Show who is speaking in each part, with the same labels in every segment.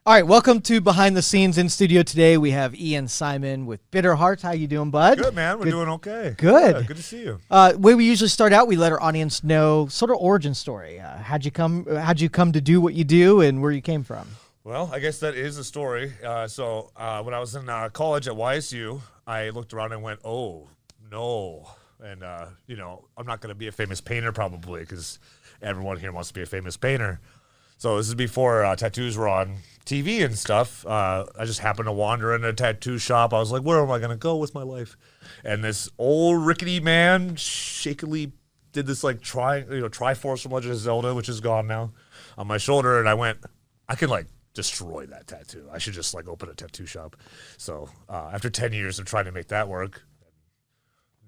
Speaker 1: All right, welcome to Behind the Scenes. In studio today, we have Ian Simon with Bitter Heart. How you doing, bud?
Speaker 2: Good, man. We're doing okay.
Speaker 1: Good.
Speaker 2: Yeah, good to see you.
Speaker 1: Way we usually start out, we let our audience know sort of origin story. How'd you come to do what you do, and where you came from?
Speaker 2: Well, I guess that is a story. So when I was in college at YSU, I looked around and went, "Oh no!" And I'm not going to be a famous painter probably because everyone here wants to be a famous painter. So this is before tattoos were on TV and stuff. I just happened to wander in a tattoo shop. I was like, where am I going to go with my life? And this old rickety man shakily did this like Triforce from Legend of Zelda, which is gone now, on my shoulder. And I went, I can like destroy that tattoo. I should just like open a tattoo shop. So after 10 years of trying to make that work,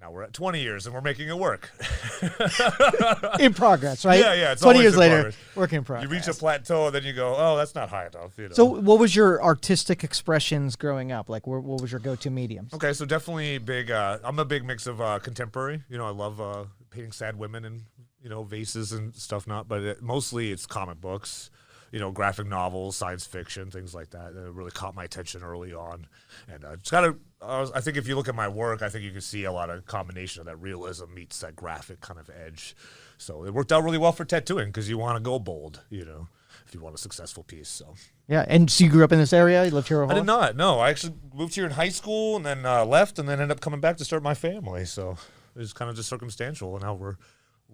Speaker 2: now we're at 20 years and we're making it work.
Speaker 1: In progress, right?
Speaker 2: Yeah. It's
Speaker 1: 20 years later,
Speaker 2: progress.
Speaker 1: work in progress.
Speaker 2: You reach a plateau and then you go, oh, that's not high enough.
Speaker 1: So what was your artistic expressions growing up? Like, what was your go-to mediums?
Speaker 2: Okay, so definitely big. I'm a big mix of contemporary. I love painting sad women and vases and stuff. But mostly it's comic books. Graphic novels, science fiction, things like that. It really caught my attention early on. And I think if you look at my work, I think you can see a lot of combination of that realism meets that graphic kind of edge. So it worked out really well for tattooing because you want to go bold, if you want a successful piece. So
Speaker 1: yeah, and so you grew up in this area? You lived here a whole
Speaker 2: I did not. No, I actually moved here in high school and then left and then ended up coming back to start my family. So it was kind of just circumstantial. And now we're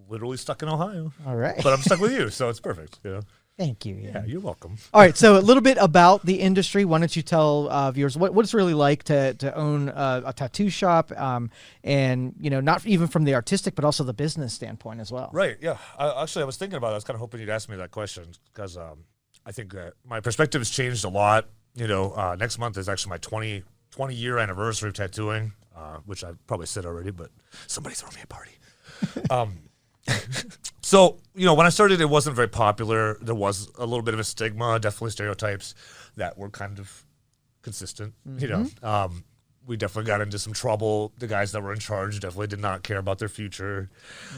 Speaker 2: literally stuck in Ohio.
Speaker 1: All right.
Speaker 2: But I'm stuck with you, so it's perfect,
Speaker 1: Thank you.
Speaker 2: Yeah, you're welcome.
Speaker 1: All right, so a little bit about the industry. Why don't you tell viewers what it's really like to own a tattoo shop, and not even from the artistic, but also the business standpoint as well.
Speaker 2: Right. Yeah. I was thinking about it. I was kind of hoping you'd ask me that question because I think that my perspective has changed a lot. Next month is actually my 20-year anniversary of tattooing, which I probably said already, but somebody throw me a party. So, when I started, it wasn't very popular. There was a little bit of a stigma, definitely stereotypes that were kind of consistent, we definitely got into some trouble. The guys that were in charge definitely did not care about their future,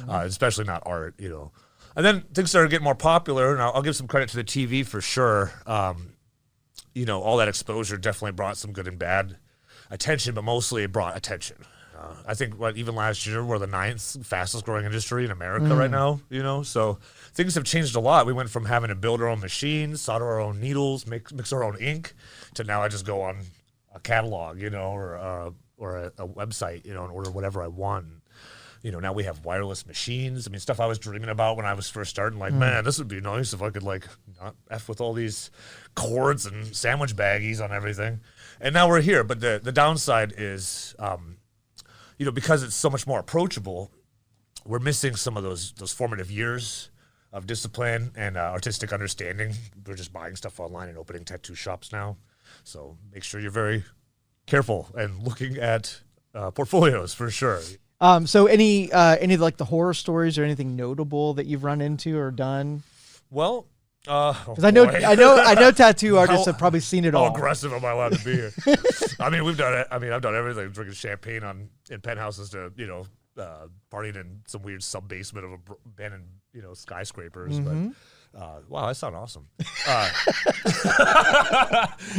Speaker 2: especially not art, And then things started getting more popular, and I'll give some credit to the TV for sure. All that exposure definitely brought some good and bad attention, but mostly it brought attention. I think even last year we're the 9th fastest growing industry in America right now, so things have changed a lot. We went from having to build our own machines, solder our own needles, mix our own ink, to now I just go on a catalog, or a website, and order whatever I want. Now we have wireless machines. I mean, stuff I was dreaming about when I was first starting, like, man, this would be nice if I could like not F with all these cords and sandwich baggies on everything. And now we're here. But the downside is, because it's so much more approachable, we're missing some of those formative years of discipline and artistic understanding. We're just buying stuff online and opening tattoo shops now. So make sure you're very careful and looking at portfolios for sure.
Speaker 1: So any of like the horror stories or anything notable that you've run into or done?
Speaker 2: Well,
Speaker 1: because I know tattoo artists have probably seen it all.
Speaker 2: How aggressive am I allowed to be here? I mean, I've done everything, drinking champagne in penthouses to partying in some weird sub basement of abandoned skyscrapers. But wow, that sounds awesome.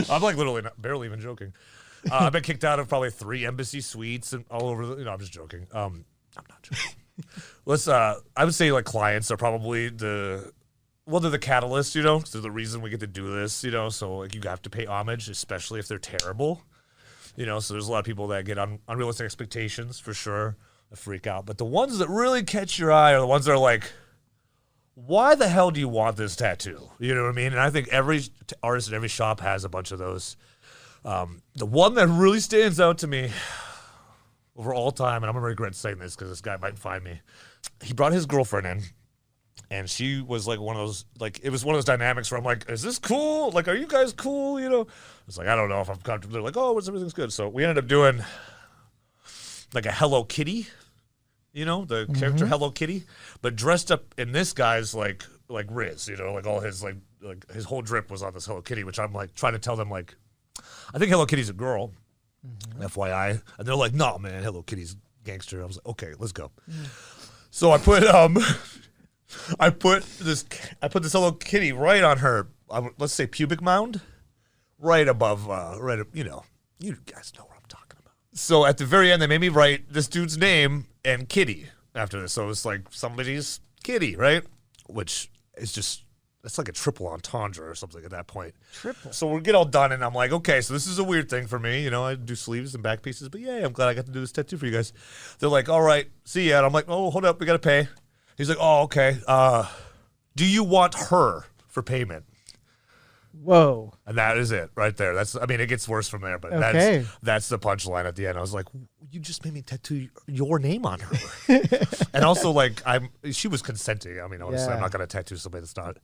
Speaker 2: I'm like literally barely even joking. I've been kicked out of probably 3 embassy suites and all over. I'm just joking. I'm not joking. I would say like clients are probably they're the catalyst, because they're the reason we get to do this, so like you have to pay homage, especially if they're terrible, so there's a lot of people that get unrealistic expectations for sure, that freak out. But the ones that really catch your eye are the ones that are like, why the hell do you want this tattoo? You know what I mean? And I think every artist in every shop has a bunch of those. The one that really stands out to me over all time, and I'm going to regret saying this because this guy might find me, he brought his girlfriend in. And she was like one of those, like, it was one of those dynamics where I'm like, is this cool? Like, are you guys cool? It's like, I don't know if I'm comfortable. They're like, oh, everything's good. So we ended up doing like a Hello Kitty, the character Hello Kitty, but dressed up in this guy's like Riz, like all his like his whole drip was on this Hello Kitty, which I'm like trying to tell them like, I think Hello Kitty's a girl, FYI. And they're like, no, man, Hello Kitty's gangster. I was like, okay, let's go. So I put I put this Hello Kitty right on her, let's say pubic mound, right above, you guys know what I'm talking about. So at the very end, they made me write this dude's name and Kitty after this. So it's like somebody's Kitty, right? Which is just, it's like a triple entendre or something at that point.
Speaker 1: Triple.
Speaker 2: So we get all done, and I'm like, okay, so this is a weird thing for me. I do sleeves and back pieces, but yeah, I'm glad I got to do this tattoo for you guys. They're like, all right, see ya. And I'm like, oh, hold up, we got to pay. He's like, oh, okay. Do you want her for payment?
Speaker 1: Whoa.
Speaker 2: And that is it right there. It gets worse from there, but
Speaker 1: Okay.
Speaker 2: that's the punchline at the end. I was like, you just made me tattoo your name on her. And also, like, she was consenting. I mean, honestly, I'm not going to tattoo somebody that's not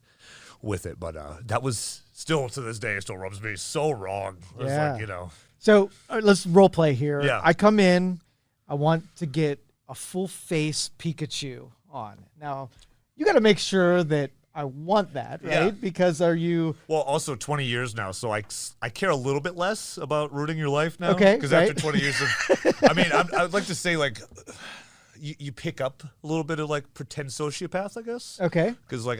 Speaker 2: with it, but that was still, to this day, it still rubs me so wrong. It's like,
Speaker 1: So let's role play here.
Speaker 2: Yeah.
Speaker 1: I come in, I want to get a full face Pikachu on. Now, you got to make sure that I want that, right?
Speaker 2: Yeah.
Speaker 1: Because well,
Speaker 2: also 20 years now, so I care a little bit less about rooting your life now.
Speaker 1: Okay,
Speaker 2: Because
Speaker 1: right.
Speaker 2: after 20 years of, I'd like to say, like, you pick up a little bit of, like, pretend sociopath, I guess.
Speaker 1: Okay.
Speaker 2: Because, like,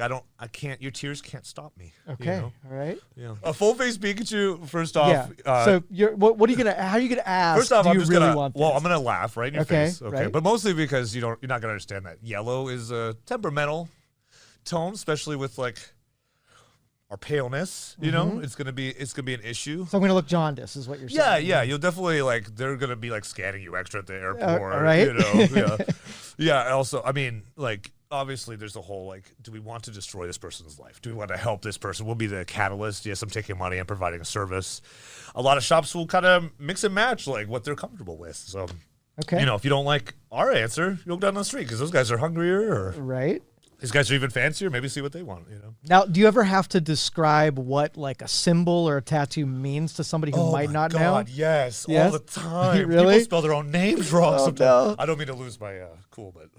Speaker 2: your tears can't stop me.
Speaker 1: Okay. All right.
Speaker 2: Yeah. A full face Pikachu, first off.
Speaker 1: Yeah. So what are you gonna? How are you gonna ask?
Speaker 2: First off,
Speaker 1: do
Speaker 2: I'm
Speaker 1: you
Speaker 2: just
Speaker 1: really
Speaker 2: gonna.
Speaker 1: want
Speaker 2: Well,
Speaker 1: this?
Speaker 2: I'm gonna laugh right in your
Speaker 1: Okay,
Speaker 2: face. Okay.
Speaker 1: right.
Speaker 2: But mostly because you're not gonna understand that yellow is a temperamental tone, especially with, like, our paleness. It's gonna be an issue.
Speaker 1: So I'm gonna look jaundice, is what you're saying.
Speaker 2: Yeah. You'll definitely, like, they're gonna be, like, scanning you extra at the airport.
Speaker 1: right.
Speaker 2: Yeah. Yeah. Also, like, obviously, there's the whole, like, do we want to destroy this person's life? Do we want to help this person? We'll be the catalyst. Yes, I'm taking money and providing a service. A lot of shops will kind of mix and match, like, what they're comfortable with. So,
Speaker 1: Okay.
Speaker 2: if you don't like our answer, you go down the street because those guys are hungrier, or
Speaker 1: Right.
Speaker 2: these guys are even fancier. Maybe see what they want.
Speaker 1: Now, do you ever have to describe what, like, a symbol or a tattoo means to somebody who might not
Speaker 2: God,
Speaker 1: know?
Speaker 2: yes,
Speaker 1: Yes?
Speaker 2: all the time.
Speaker 1: Really?
Speaker 2: People spell their own names wrong
Speaker 1: Oh,
Speaker 2: sometimes.
Speaker 1: no.
Speaker 2: I don't mean to lose my cool, but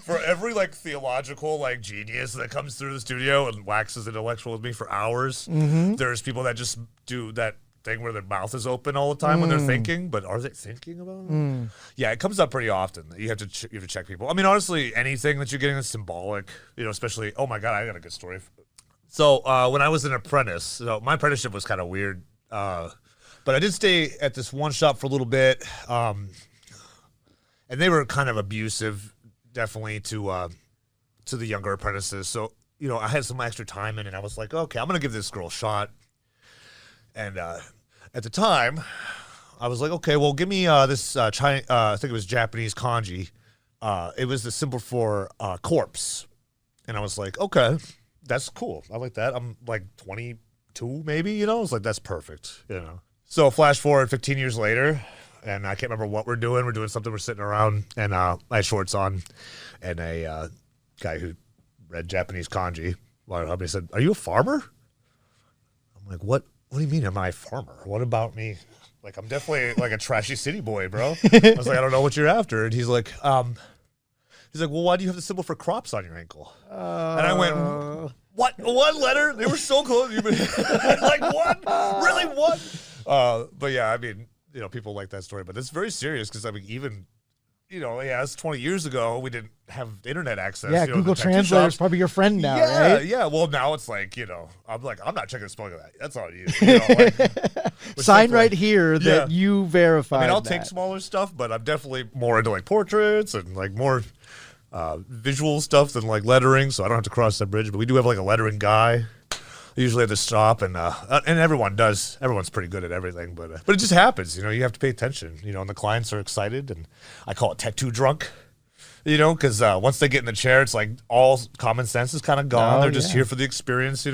Speaker 2: for every, like, theological, like, genius that comes through the studio and waxes intellectual with me for hours, there's people that just do that thing where their mouth is open all the time when they're thinking, but are they thinking about it? Yeah, it comes up pretty often. You have to check people. I mean, honestly, anything that you're getting is symbolic, especially, oh my God, I got a good story. So when I was an apprentice, my apprenticeship was kind of weird, but I did stay at this one shop for a little bit, and they were kind of abusive, definitely, to the younger apprentices. So, I had some extra time in, and I was like, okay, I'm going to give this girl a shot. And at the time, I was like, okay, well, give me this Chinese, I think it was Japanese kanji. It was the symbol for corpse. And I was like, okay, that's cool. I like that. I'm like 22 maybe, I was like, that's perfect, So flash forward 15 years later, and I can't remember what we're doing. We're doing something, we're sitting around, and I had shorts on, and a guy who read Japanese kanji, he said, are you a farmer? I'm like, what? What do you mean, am I a farmer? What about me? Like, I'm definitely like a trashy city boy, bro. I was like, I don't know what you're after. And he's like, well, why do you have the symbol for crops on your ankle? And I went, what? One letter? They were so close. Like, what? Really, what? But yeah, I mean, people like that story, but it's very serious because, I mean, even, it's 20 years ago, we didn't have internet access.
Speaker 1: Yeah, Google Translator is probably your friend now, right?
Speaker 2: Yeah, well, now it's like, I'm not checking the spelling of that. That's on you.
Speaker 1: Sign right here that you verified.
Speaker 2: I mean, I'll
Speaker 1: that.
Speaker 2: take smaller stuff, but I'm definitely more into, like, portraits and, like, more visual stuff than, like, lettering, so I don't have to cross that bridge. But we do have, like, a lettering guy usually at the shop, and everyone does. Everyone's pretty good at everything, but it just happens. You have to pay attention. And the clients are excited, and I call it tattoo drunk. Because once they get in the chair, it's like all common sense is kind of gone. They're just here for the experience.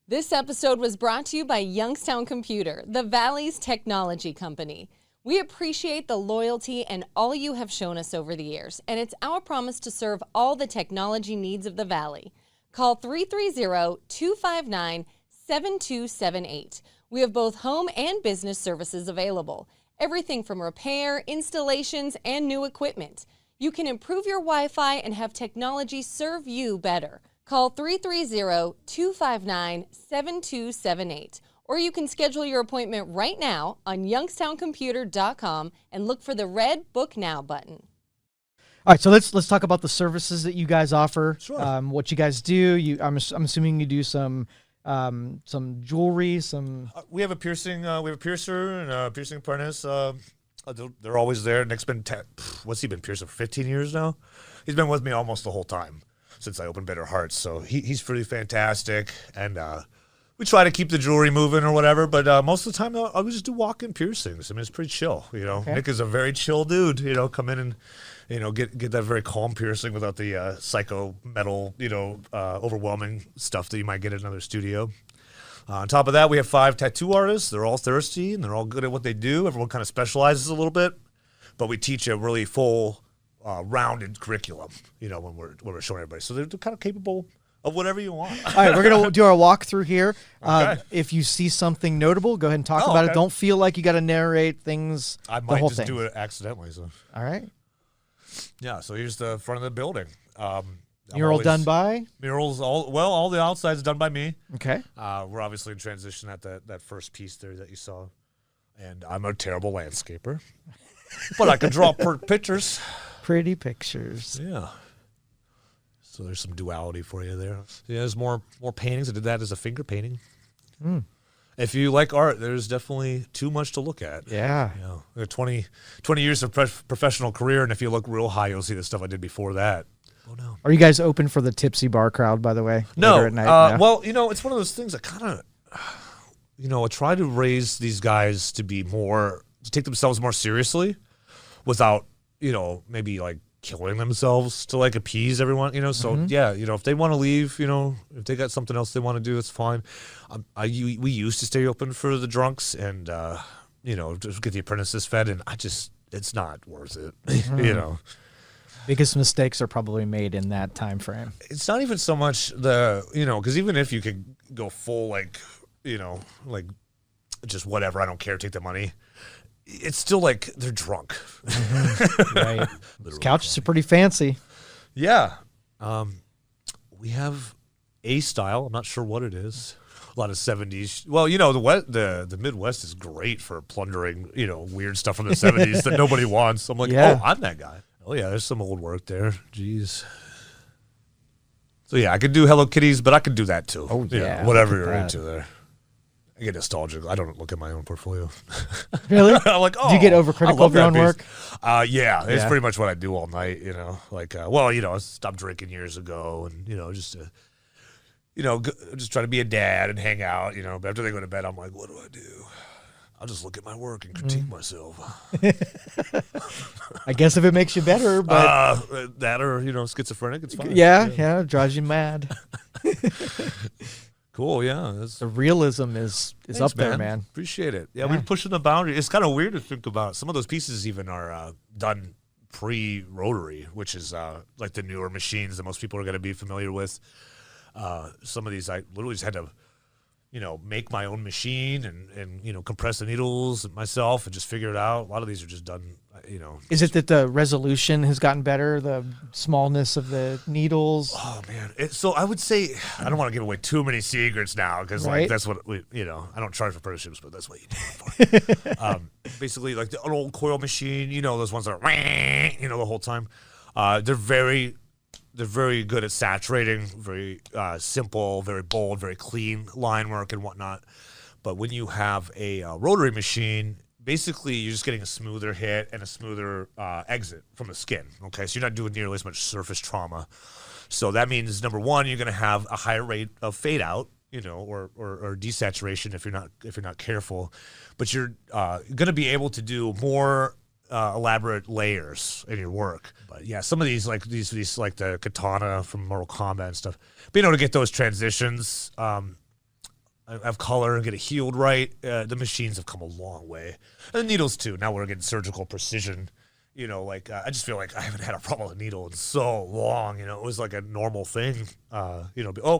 Speaker 3: This episode was brought to you by Youngstown Computer, the Valley's technology company. We appreciate the loyalty and all you have shown us over the years, and it's our promise to serve all the technology needs of the Valley. Call 330-259-7278. We have both home and business services available. Everything from repair, installations, and new equipment. You can improve your Wi-Fi and have technology serve you better. Call 330-259-7278. Or you can schedule your appointment right now on youngstowncomputer.com and look for the red Book Now button.
Speaker 1: All right, so let's talk about the services that you guys offer.
Speaker 2: Sure.
Speaker 1: What you guys do. I'm assuming you do some some jewelry, some.
Speaker 2: We have a piercing. We have a piercer and a piercing apprentice. They're always there. Nick's been what's he been piercing for 15 years now? He's been with me almost the whole time since I opened Better Hearts. So he's pretty fantastic, and we try to keep the jewelry moving or whatever. But most of the time, I would just do walk-in piercings. I mean, it's pretty chill.
Speaker 1: Okay.
Speaker 2: Nick is a very chill dude. Come in and get that very calm piercing without the psycho metal, overwhelming stuff that you might get at another studio. On top of that, we have 5 tattoo artists. They're all thirsty, and they're all good at what they do. Everyone kind of specializes a little bit, but we teach a really full, rounded curriculum, when we're showing everybody. So they're kind of capable of whatever you want.
Speaker 1: All right, we're going to do our walkthrough here.
Speaker 2: Okay.
Speaker 1: If you see something notable, go ahead and talk about it. Don't feel like you got to narrate things.
Speaker 2: I
Speaker 1: the
Speaker 2: might
Speaker 1: whole
Speaker 2: just
Speaker 1: thing.
Speaker 2: do it accidentally. So.
Speaker 1: All right.
Speaker 2: Yeah, so here's the front of the building.
Speaker 1: Mural done by?
Speaker 2: Murals, all the outside's done by me.
Speaker 1: Okay.
Speaker 2: We're obviously in transition at that first piece there that you saw. And I'm a terrible landscaper. But I can draw pictures.
Speaker 1: Pretty pictures.
Speaker 2: Yeah. So there's some duality for you there. Yeah, there's more paintings. I did that as a finger painting. If you like art, there's definitely too much to look at.
Speaker 1: Yeah.
Speaker 2: 20 years of professional career, and if you look real high, you'll see the stuff I did before that. Oh, no.
Speaker 1: Are you guys open for the tipsy bar crowd, by the way?
Speaker 2: No.
Speaker 1: Later at night? No?
Speaker 2: Well, it's one of those things that kind of, I try to raise these guys to take themselves more seriously without, maybe like killing themselves to like appease everyone, So yeah, if they want to leave, if they got something else they want to do, it's fine. We used to stay open for the drunks and, just get the apprentices fed, and it's not worth it,
Speaker 1: Biggest mistakes are probably made in that time frame.
Speaker 2: It's not even so much because even if you could go full, like just whatever, I don't care, take the money. It's still like they're drunk.
Speaker 1: Right. These couches are pretty fancy.
Speaker 2: Yeah. We have a style. I'm not sure what it is. A lot of 70s. Well, the Midwest is great for plundering, weird stuff from the 70s that nobody wants. I'm like,
Speaker 1: Yeah.
Speaker 2: I'm that guy. Oh, yeah, there's some old work there. Jeez. So, yeah, I could do Hello Kitties, but I could do that, too.
Speaker 1: Oh, yeah.
Speaker 2: Whatever
Speaker 1: look at
Speaker 2: you're
Speaker 1: that.
Speaker 2: into there. I get nostalgic. I don't look at my own portfolio.
Speaker 1: Really?
Speaker 2: I'm like,
Speaker 1: Do you get overcritical of your own work?
Speaker 2: Yeah, it's
Speaker 1: Yeah.
Speaker 2: pretty much what I do all night, I stopped drinking years ago and, just just try to be a dad and hang out, but after they go to bed, I'm like, what do I do? I'll just look at my work and critique myself.
Speaker 1: I guess if it makes you better, but
Speaker 2: That or, schizophrenic, it's fine.
Speaker 1: yeah, it drives you mad.
Speaker 2: Cool, yeah. That's,
Speaker 1: The realism is
Speaker 2: thanks,
Speaker 1: up there, man.
Speaker 2: Appreciate it. Yeah,
Speaker 1: Yeah.
Speaker 2: we're pushing the boundary. It's kind of weird to think about. Some of those pieces even are done pre-rotary, which is like the newer machines that most people are going to be familiar with. Some of these I literally just had to, make my own machine and compress the needles myself and just figure it out. A lot of these are just done,
Speaker 1: Is it that the resolution has gotten better, the smallness of the needles?
Speaker 2: Oh man! So I would say I don't want to give away too many secrets now because
Speaker 1: Right.
Speaker 2: like that's what I don't charge for apprenticeships, but that's what you do it for. Basically, like an old coil machine, those ones that are the whole time. They're very good at saturating, very simple, very bold, very clean line work and whatnot. But when you have a rotary machine, basically you're just getting a smoother hit and a smoother exit from the skin. Okay, so you're not doing nearly as much surface trauma. So that means number one, you're going to have a higher rate of fade out, or desaturation if you're not careful. But you're going to be able to do more elaborate layers in your work. But yeah, some of these like these like the katana from Mortal Kombat and stuff, being able to get those transitions, have color and get it healed right. The machines have come a long way, and the needles too. Now we're getting surgical precision. I just feel like I haven't had a problem with a needle in so long. It was like a normal thing. Oh,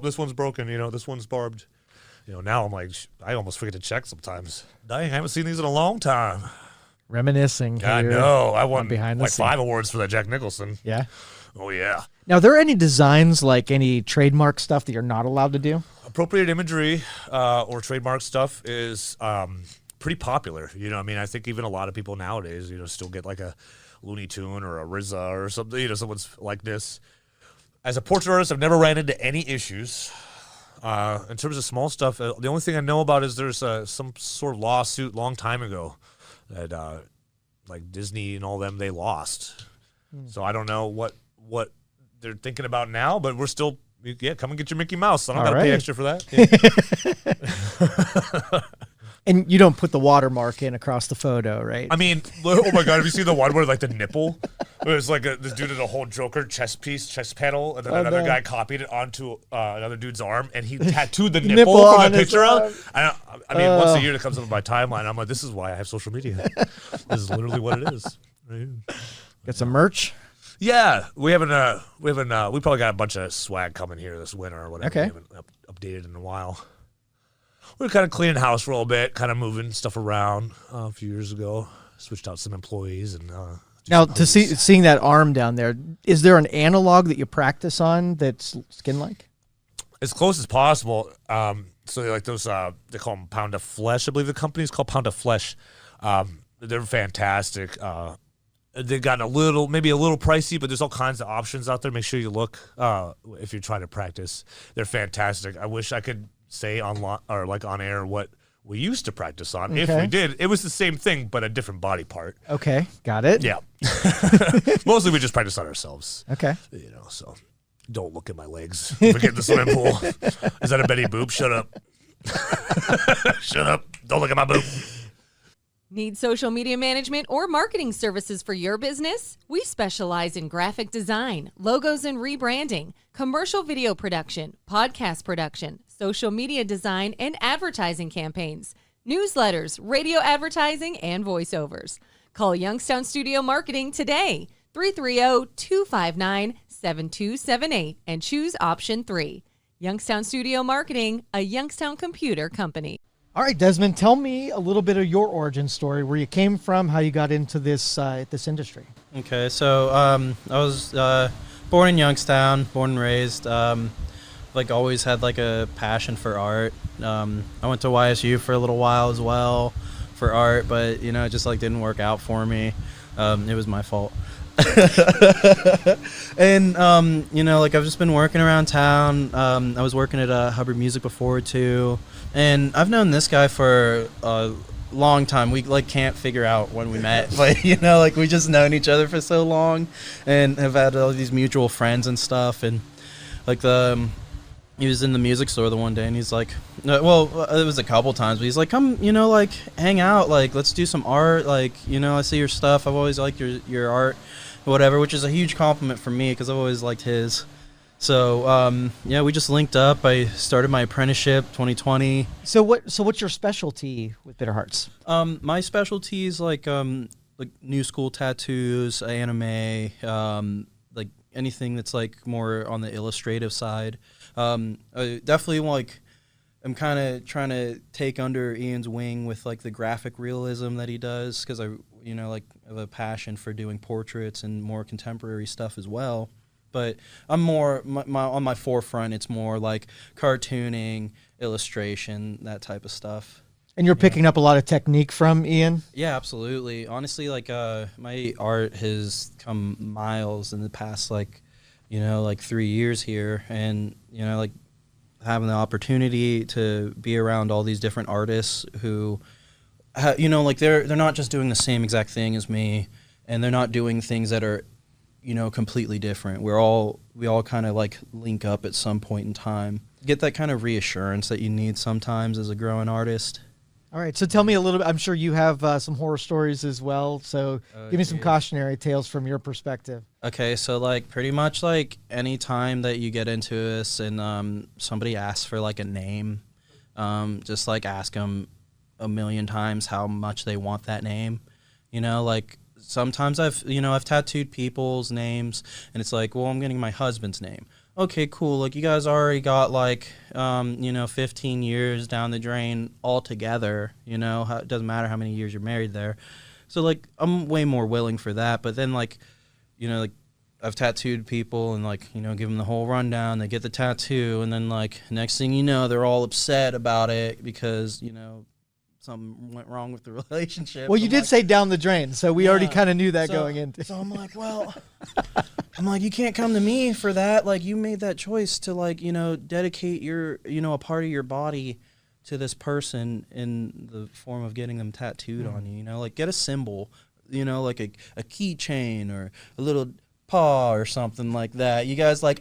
Speaker 2: this one's broken. This one's barbed. Now I'm like, I almost forget to check sometimes. Dang, I haven't seen these in a long time.
Speaker 1: Reminiscing.
Speaker 2: I
Speaker 1: here
Speaker 2: know. I won
Speaker 1: on behind the
Speaker 2: like
Speaker 1: scene.
Speaker 2: 5 awards for that Jack Nicholson.
Speaker 1: Yeah.
Speaker 2: Oh, yeah.
Speaker 1: Now, are there any designs, like any trademark stuff that you're not allowed to do?
Speaker 2: Appropriate imagery or trademark stuff is pretty popular. I think even a lot of people nowadays, still get like a Looney Tune or a RZA or something, someone's likeness. As a portrait artist, I've never ran into any issues. In terms of small stuff, the only thing I know about is there's some sort of lawsuit long time ago that like Disney and all them, they lost. So I don't know what they're thinking about now, but we're still, come and get your Mickey Mouse. I don't got to pay extra for that. Yeah.
Speaker 1: And you don't put the watermark in across the photo, right?
Speaker 2: I mean, oh my God, have you seen the one where like the nipple? Where it's like this dude did a whole Joker chest panel, and then another guy copied it onto another dude's arm, and he tattooed the nipple from the picture out. I mean, once a year it comes up on my timeline. I'm like, this is why I have social media. This is literally what it is.
Speaker 1: Get some merch.
Speaker 2: Yeah, we probably got a bunch of swag coming here this winter or whatever.
Speaker 1: Okay.
Speaker 2: We haven't updated in a while. We were kind of cleaning house for a little bit, kind of moving stuff around a few years ago. Switched out some employees and.
Speaker 1: Now, seeing that arm down there, is there an analog that you practice on that's skin-like?
Speaker 2: As close as possible. So like those, they call them Pound of Flesh. I believe the company is called Pound of Flesh. They're fantastic. They've gotten maybe a little pricey, but there's all kinds of options out there. Make sure you look if you're trying to practice. They're fantastic. I wish I could say on air what we used to practice on. Okay. If we did, it was the same thing, but a different body part.
Speaker 1: Okay, got it.
Speaker 2: Yeah. Mostly we just practice on ourselves.
Speaker 1: Okay.
Speaker 2: So don't look at my legs. Forget the swimming pool. Is that a Betty Boop? Shut up. Shut up. Don't look at my boob.
Speaker 3: Need social media management or marketing services for your business? We specialize in graphic design, logos and rebranding, commercial video production, podcast production, social media design and advertising campaigns, newsletters, radio advertising, and voiceovers. Call Youngstown Studio Marketing today, 330-259-7278, and choose option 3. Youngstown Studio Marketing, a Youngstown computer company.
Speaker 1: All right, Desmond, tell me a little bit of your origin story, where you came from, how you got into this industry.
Speaker 4: Okay, so I was born in Youngstown, born and raised. Always had like a passion for art. I went to YSU for a little while as well for art, but it just didn't work out for me. It was my fault. And I've just been working around town. I was working at Hubbard Music before too, and I've known this guy for a long time. We can't figure out when we met, but we just known each other for so long, and have had all these mutual friends and stuff. And he was in the music store the one day, and he's like, it was a couple times, but he's like, come, hang out, let's do some art, I see your stuff, I've always liked your art, whatever, which is a huge compliment for me, because I've always liked his. So, we just linked up. I started my apprenticeship 2020.
Speaker 1: So what's your specialty with Bitter Hearts?
Speaker 4: My specialty is new school tattoos, anime, anything that's more on the illustrative side. I definitely I'm kind of trying to take under Ian's wing with the graphic realism that he does, because I have a passion for doing portraits and more contemporary stuff as well. But I'm more on my forefront. It's more cartooning, illustration, that type of stuff.
Speaker 1: And you're picking up a lot of technique from Ian?
Speaker 4: Yeah, absolutely. Honestly, my art has come miles in the past 3 years here, and having the opportunity to be around all these different artists who they're not just doing the same exact thing as me, and they're not doing things that are completely different. We all kind of link up at some point in time. Get that kind of reassurance that you need sometimes as a growing artist.
Speaker 1: All right, so tell me a little bit. I'm sure you have some horror stories as well, so give me some cautionary tales from your perspective.
Speaker 4: Okay, so pretty much any time that you get into this and somebody asks for a name, just ask them a million times how much they want that name. Sometimes I've tattooed people's names, and it's well, I'm getting my husband's name. Okay, cool. You guys already got 15 years down the drain altogether. It doesn't matter how many years you're married there. So I'm way more willing for that. But then I've tattooed people and give them the whole rundown. They get the tattoo, and then next thing you know, they're all upset about it because something went wrong with the relationship.
Speaker 1: Well, you
Speaker 4: I'm
Speaker 1: did
Speaker 4: like,
Speaker 1: say down the drain, so we already
Speaker 4: Yeah.
Speaker 1: kind of knew that
Speaker 4: So-
Speaker 1: going into.
Speaker 4: So I'm like, well, you can't come to me for that. Like, you made that choice to, like, dedicate your, a part of your body to this person in the form of getting them tattooed on you. Like, get a symbol, like a keychain or a little paw or something like that. You guys like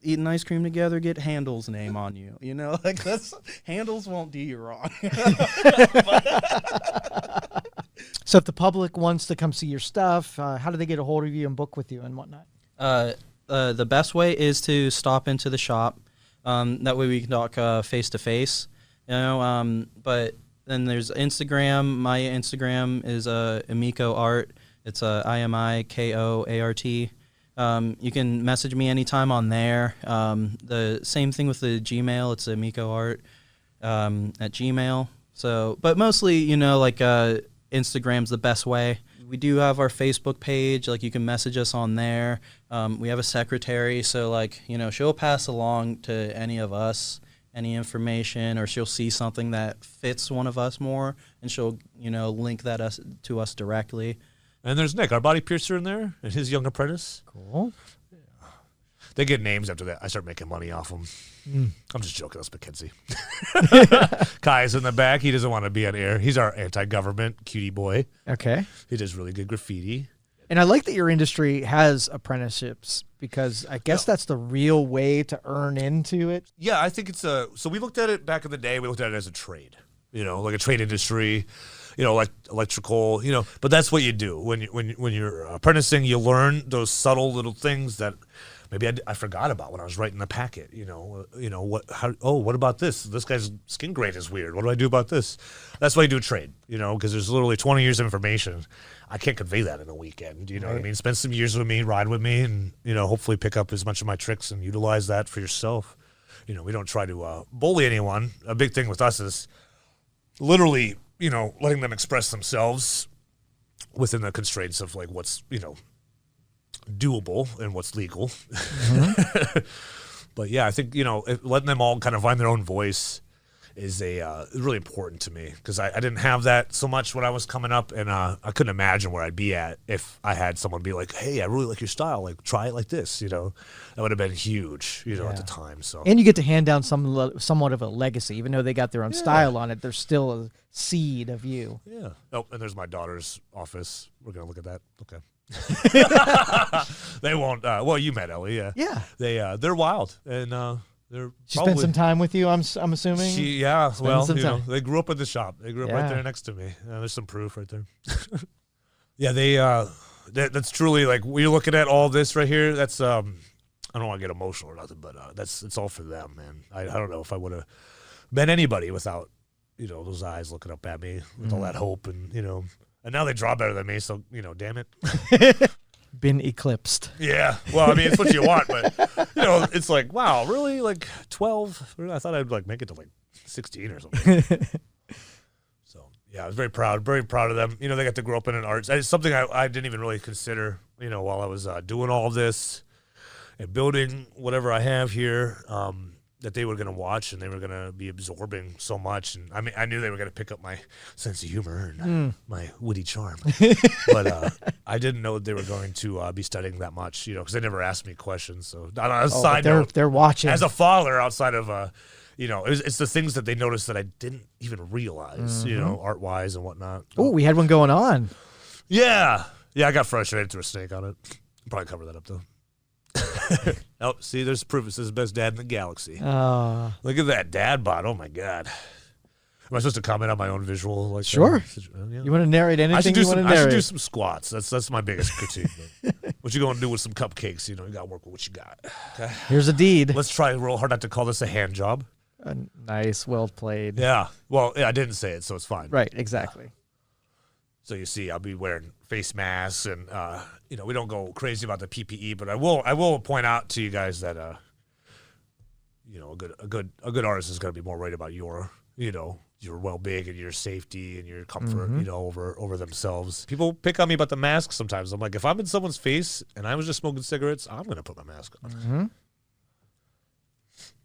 Speaker 4: eating ice cream together, get Handel's name on you. Like, that's Handel's won't do you wrong.
Speaker 1: So if the public wants to come see your stuff, how do they get a hold of you and book with you and whatnot?
Speaker 4: The best way is to stop into the shop. That way we can talk face to face. But then there's Instagram. My Instagram is Imiko Art. It's IMIKOART. You can message me anytime on there. The same thing with the Gmail. It's amikoart at Gmail. So, but mostly, Instagram's the best way. We do have our Facebook page. Like, you can message us on there. We have a secretary, so she'll pass along to any of us any information, or she'll see something that fits one of us more, and she'll link that to us directly.
Speaker 2: And there's Nick, our body piercer, in there, and his young apprentice.
Speaker 1: Cool.
Speaker 2: They get names after that. I start making money off them. I'm just joking. That's Mackenzie. Kai's in the back. He doesn't want to be on air. He's our anti-government cutie boy.
Speaker 1: Okay.
Speaker 2: He does really good graffiti.
Speaker 1: And I like that your industry has apprenticeships, because I guess that's the real way to earn into it.
Speaker 2: Yeah, I think it's so we looked at it back in the day. We looked at it as a trade, like a trade industry, like electrical, but that's what you do. When you're apprenticing, you learn those subtle little things that maybe I forgot about when I was writing the packet. What about this? This guy's skin grade is weird. What do I do about this? That's why you do a trade, because there's literally 20 years of information. I can't convey that in a weekend. You know what I mean? Spend some years with me, ride with me, and hopefully pick up as much of my tricks and utilize that for yourself. We don't try to bully anyone. A big thing with us is literally, letting them express themselves within the constraints of like what's doable and what's legal. Mm-hmm. But yeah, I think letting them all kind of find their own voice is really important to me, because I didn't have that so much when I was coming up, and I couldn't imagine where I'd be at if I had someone be like, hey, I really like your style, like try it like this. That would have been huge at the time. So,
Speaker 1: and you get to hand down somewhat of a legacy. Even though they got their own style on it, there's still a seed of you.
Speaker 2: Yeah. Oh, and there's my daughter's office. We're gonna look at that. Okay. They won't. Well, you met Ellie. Yeah. They're wild, and
Speaker 1: she spent some time with you, I'm assuming.
Speaker 2: They grew up at the shop. They grew up right there next to me. There's some proof right there. Yeah, that's truly like, we're looking at all this right here. That's I don't want to get emotional or nothing, but it's all for them, man. I don't know if I would have been anybody without those eyes looking up at me with all that hope, and and now they draw better than me, so damn it.
Speaker 1: Been eclipsed.
Speaker 2: Yeah. Well, I mean, it's what you want, but it's like, wow, really? Like 12? I thought I'd like make it to like 16 or something. So yeah, I was very proud of them. They got to grow up in an arts. It's something I didn't even really consider, while I was doing all of this and building whatever I have here, that they were going to watch and they were going to be absorbing so much. And I mean, I knew they were going to pick up my sense of humor and my witty charm, but I didn't know they were going to be studying that much, because they never asked me questions. So on a side note,
Speaker 1: they're watching.
Speaker 2: As a father, outside of it's the things that they noticed that I didn't even realize, art wise and whatnot.
Speaker 1: Oh, we had one going on.
Speaker 2: Yeah, I got frustrated, threw a snake on it. Probably cover that up though. Oh, see, there's proof. It says the best dad in the galaxy. Look at that dad bod. Oh my god. Am I supposed to comment on my own visual? Like
Speaker 1: sure.
Speaker 2: Yeah.
Speaker 1: You want to narrate anything you want to narrate?
Speaker 2: I should do some squats. That's my biggest critique. What you going to do with some cupcakes? You got to work with what you got. Okay.
Speaker 1: Here's a deed.
Speaker 2: Let's try real hard not to call this a hand job.
Speaker 1: Nice. Well played.
Speaker 2: Yeah. Well, I didn't say it, so it's fine.
Speaker 1: Right. Exactly.
Speaker 2: So you see, I'll be wearing face masks, and we don't go crazy about the PPE, but I will point out to you guys that a good artist is going to be more worried about your well-being and your safety and your comfort, over themselves. People pick on me about the mask sometimes. I'm like, if I'm in someone's face and I was just smoking cigarettes, I'm going to put my mask on.
Speaker 1: Mm-hmm.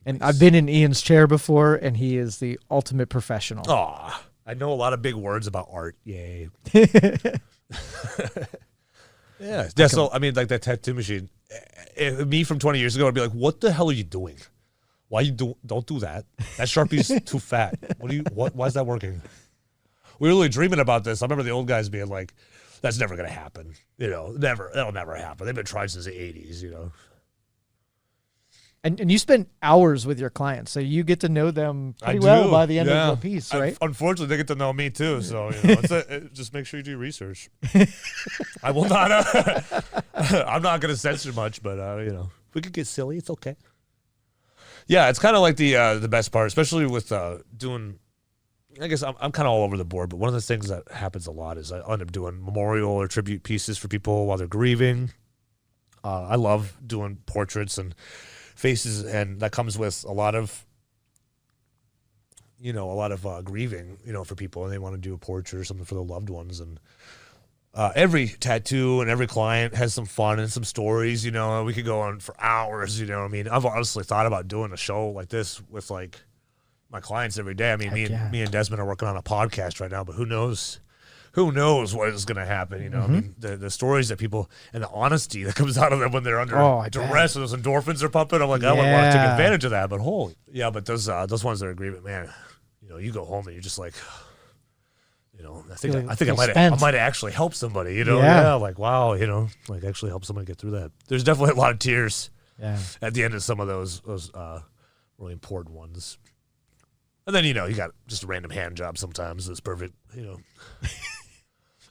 Speaker 1: And I've been in Ian's chair before, and he is the ultimate professional.
Speaker 2: Aw. I know a lot of big words about art. Yay. Yeah. So I mean, like that tattoo machine. Me from 20 years ago, I'd be like, "What the hell are you doing? Why don't do that? That Sharpie's too fat. Why is that working?" We were really dreaming about this. I remember the old guys being like, "That's never gonna happen. You know, never. That'll never happen. They've been trying since the 80s. You know."
Speaker 1: And you spend hours with your clients, so you get to know them pretty well by the end of the piece, right?
Speaker 2: Unfortunately, they get to know me too. So just make sure you do research. I will not. I'm not going to censor much, but if we could get silly, it's okay. Yeah, it's kind of like the best part, especially with doing. I guess I'm kind of all over the board, but one of the things that happens a lot is I end up doing memorial or tribute pieces for people while they're grieving. I love doing portraits and faces, and that comes with a lot of grieving, for people, and they want to do a portrait or something for their loved ones. And every tattoo and every client has some fun and some stories. We could go on for hours. I mean, I've honestly thought about doing a show like this with like my clients every day. I mean, me and Desmond are working on a podcast right now, but who knows what is going to happen, I mean, the stories that people and the honesty that comes out of them when they're under duress and those endorphins are pumping. I'm like, I would want to take advantage of that, but but those ones that are grieving, man, you go home and you're just like, I think I might actually help somebody, like, wow, like actually help somebody get through that. There's definitely a lot of tears at the end of some of those really important ones. And then, you got just a random hand job sometimes that's perfect,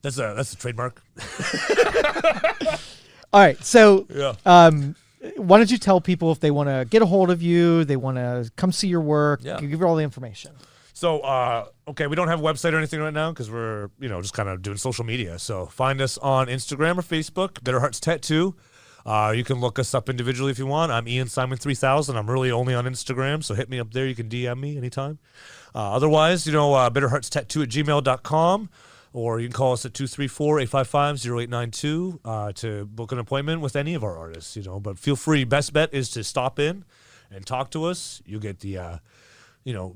Speaker 2: That's a trademark.
Speaker 1: All right. So why don't you tell people if they want to get a hold of you, they want to come see your work, give you all the information.
Speaker 2: So, we don't have a website or anything right now because we're, just kind of doing social media. So find us on Instagram or Facebook, Bitter Hearts Tattoo. You can look us up individually if you want. I'm Ian Simon 3000. I'm really only on Instagram, so hit me up there. You can DM me anytime. Otherwise, bitterheartstattoo@gmail.com. Or you can call us at 234-855-0892 to book an appointment with any of our artists, But feel free. Best bet is to stop in and talk to us. You get the,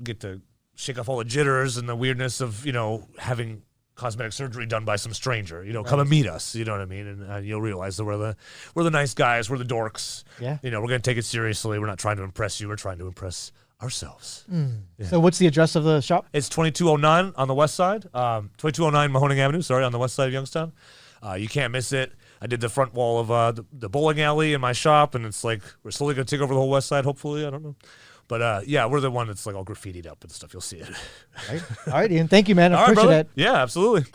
Speaker 2: get to shake off all the jitters and the weirdness of, having cosmetic surgery done by some stranger. Come and meet us. You know what I mean? And you'll realize that we're the nice guys. We're the dorks. Yeah. We're going to take it seriously. We're not trying to impress you. We're trying to impress ourselves. Yeah.
Speaker 1: So what's the address of the shop?
Speaker 2: It's 2209 on the west side, 2209 Mahoning Avenue, on the west side of Youngstown. You can't miss it. I did the front wall of the bowling alley in my shop, and it's like we're slowly going to take over the whole west side, hopefully. I don't know. But we're the one that's like all graffitied up and stuff. You'll see it.
Speaker 1: All right, Ian. Thank you, man. I appreciate it.
Speaker 2: Yeah, absolutely.